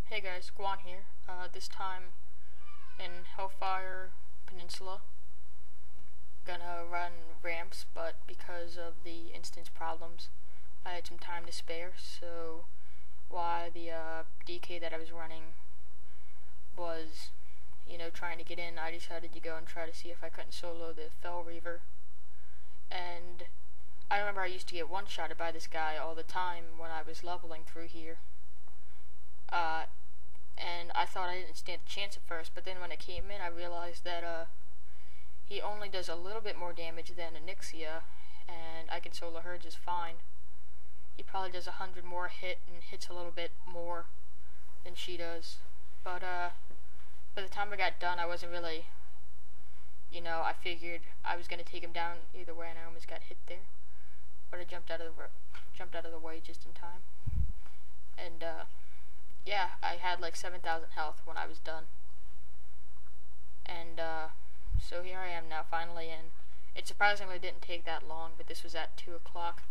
Hey guys, Gwan here. This time in Hellfire Peninsula. Gonna run ramps, but because of the instance problems, I had some time to spare, so while the DK that I was running was, trying to get in, I decided to go and try to see if I couldn't solo the Fell Reaver. And I remember I used to get one-shotted by this guy all the time when I was leveling through here. And I thought I didn't stand a chance at first, but then when it came in, I realized that he only does a little bit more damage than onyxia, and I can solo her just fine. He probably does 100 more hit and hits a little bit more than she does. But by the time I got done, I wasn't really, I figured I was gonna take him down either way, and I almost got hit there. But I jumped out of the way just in time, and yeah, I had like 7,000 health when I was done. And so here I am now, finally in. It surprisingly didn't take that long, but this was at 2 o'clock.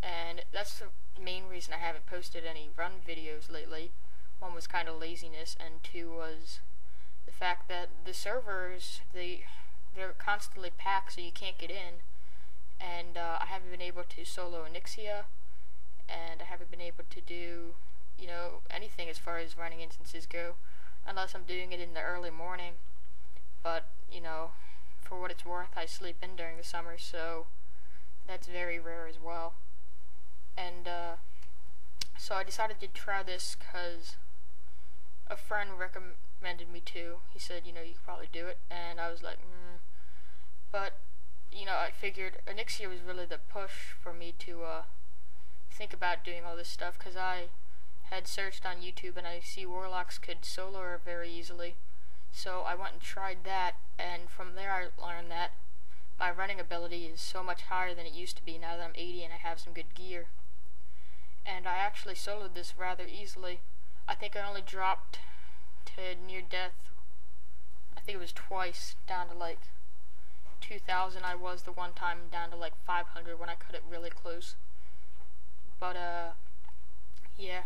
And that's the main reason I haven't posted any run videos lately. One was kind of laziness, and two was the fact that the servers, they're constantly packed, so you can't get in. And I haven't been able to solo onyxia, and I haven't been able to do anything as far as running instances go, unless I'm doing it in the early morning. But, for what it's worth, I sleep in during the summer, so that's very rare as well. And, so I decided to try this because a friend recommended me to. He said, you could probably do it, and I was like, But, I figured onyxia was really the push for me to, think about doing all this stuff, because I had searched on YouTube and I see warlocks could solo her very easily, so I went and tried that, and from there I learned that my running ability is so much higher than it used to be now that I'm 80 and I have some good gear. And I actually soloed this rather easily. I think I only dropped to near death, I think it was twice, down to like 2,000 I was the one time, down to like 500 when I cut it really close. But yeah.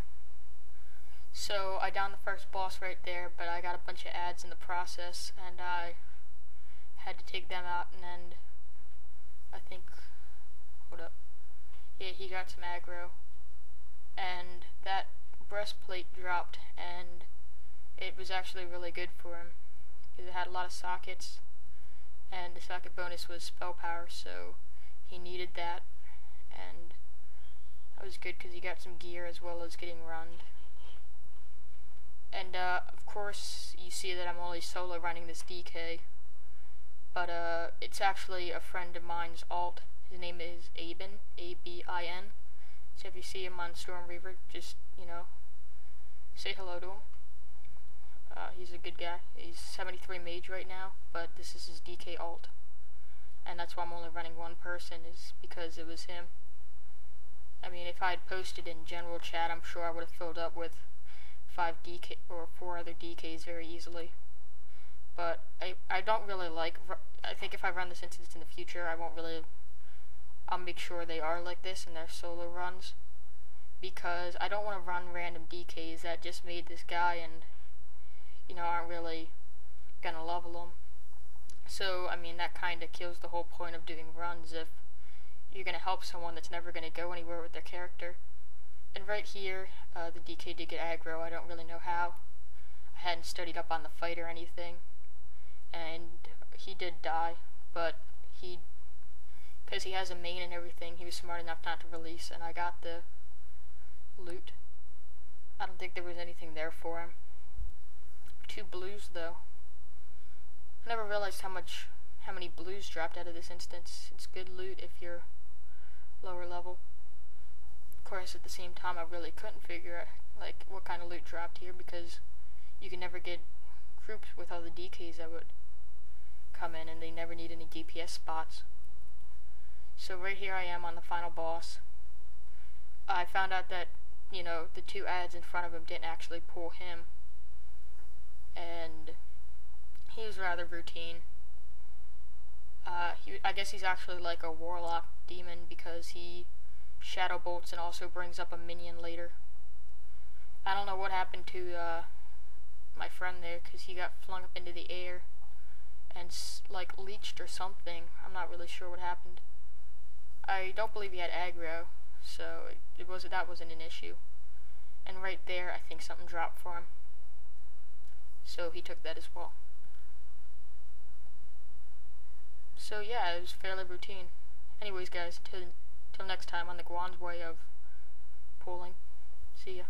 So I downed the first boss right there, but I got a bunch of ads in the process, and I had to take them out, and then I think, hold up, yeah, he got some aggro, and that breastplate dropped, and it was actually really good for him, because it had a lot of sockets, and the socket bonus was spell power, so he needed that, and that was good because he got some gear as well as getting runned. And of course you see that I'm only solo running this DK, but it's actually a friend of mine's alt. His name is Abin, A-B-I-N. So if you see him on Storm Reaver, just say hello to him. He's a good guy. He's 73 mage right now, but this is his DK alt, and that's why I'm only running one person, is because it was him. I mean, if I had posted in general chat, I'm sure I would have filled up with 5 DK or 4 other DKs very easily. But I don't really like, I think if I run this instance in the future, I'll make sure they are like this and they're solo runs, because I don't want to run random DKs that just made this guy and aren't really gonna level them. So I mean, that kinda kills the whole point of doing runs if you're gonna help someone that's never gonna go anywhere with their character. And right here, the DK did get aggro. I don't really know how. I hadn't studied up on the fight or anything, and he did die, but because he has a main and everything, he was smart enough not to release, and I got the loot. I don't think there was anything there for him. 2 blues though. I never realized how many blues dropped out of this instance. It's good loot if you're lower level. Of course, at the same time, I really couldn't figure out like what kind of loot dropped here, because you can never get groups with all the DKs that would come in, and they never need any DPS spots. So right here I am on the final boss. I found out that the 2 ads in front of him didn't actually pull him, and he was rather routine. I guess he's actually like a warlock demon, because he shadow bolts and also brings up a minion later. I don't know what happened to my friend there, because he got flung up into the air and like leached or something. I'm not really sure what happened. I don't believe he had aggro, so that wasn't an issue. And right there, I think something dropped for him, so he took that as well. So yeah, it was fairly routine. Anyways, guys, till next time on the Gwans way of pulling. See ya.